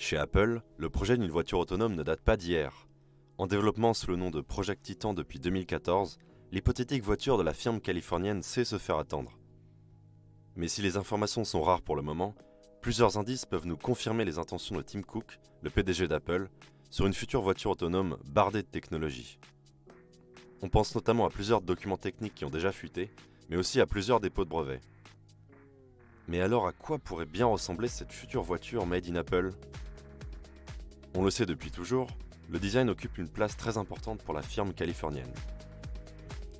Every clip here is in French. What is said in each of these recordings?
Chez Apple, le projet d'une voiture autonome ne date pas d'hier. En développement sous le nom de Project Titan depuis 2014, l'hypothétique voiture de la firme californienne sait se faire attendre. Mais si les informations sont rares pour le moment, plusieurs indices peuvent nous confirmer les intentions de Tim Cook, le PDG d'Apple, sur une future voiture autonome bardée de technologie. On pense notamment à plusieurs documents techniques qui ont déjà fuité, mais aussi à plusieurs dépôts de brevets. Mais alors à quoi pourrait bien ressembler cette future voiture made in Apple ? On le sait depuis toujours, le design occupe une place très importante pour la firme californienne.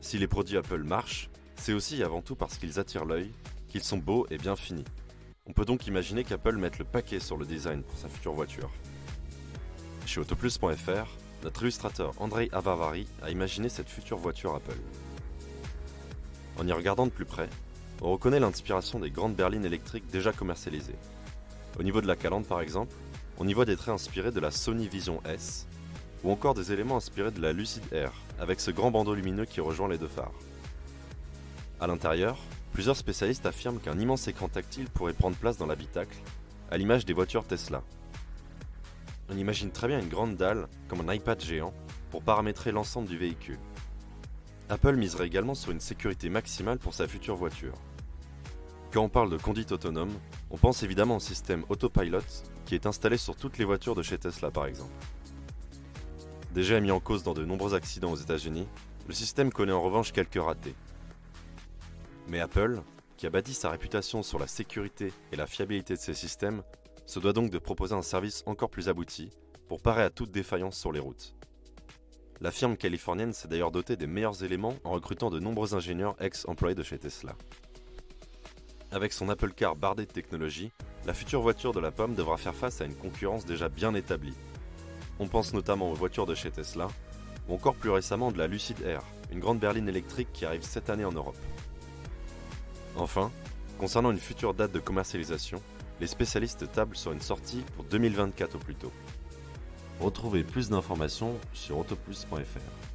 Si les produits Apple marchent, c'est aussi et avant tout parce qu'ils attirent l'œil, qu'ils sont beaux et bien finis. On peut donc imaginer qu'Apple mette le paquet sur le design pour sa future voiture. Chez Autoplus.fr, notre illustrateur Andrei Avavari a imaginé cette future voiture Apple. En y regardant de plus près, on reconnaît l'inspiration des grandes berlines électriques déjà commercialisées. Au niveau de la calandre par exemple, on y voit des traits inspirés de la Sony Vision S, ou encore des éléments inspirés de la Lucid Air, avec ce grand bandeau lumineux qui rejoint les deux phares. A l'intérieur, plusieurs spécialistes affirment qu'un immense écran tactile pourrait prendre place dans l'habitacle, à l'image des voitures Tesla. On imagine très bien une grande dalle, comme un iPad géant, pour paramétrer l'ensemble du véhicule. Apple miserait également sur une sécurité maximale pour sa future voiture. Quand on parle de conduite autonome, on pense évidemment au système Autopilot qui est installé sur toutes les voitures de chez Tesla par exemple. Déjà mis en cause dans de nombreux accidents aux États-Unis, le système connaît en revanche quelques ratés. Mais Apple, qui a bâti sa réputation sur la sécurité et la fiabilité de ses systèmes, se doit donc de proposer un service encore plus abouti pour parer à toute défaillance sur les routes. La firme californienne s'est d'ailleurs dotée des meilleurs éléments en recrutant de nombreux ingénieurs ex-employés de chez Tesla. Avec son Apple Car bardé de technologie, la future voiture de la pomme devra faire face à une concurrence déjà bien établie. On pense notamment aux voitures de chez Tesla, ou encore plus récemment de la Lucid Air, une grande berline électrique qui arrive cette année en Europe. Enfin, concernant une future date de commercialisation, les spécialistes tablent sur une sortie pour 2024 au plus tôt. Retrouvez plus d'informations sur autoplus.fr.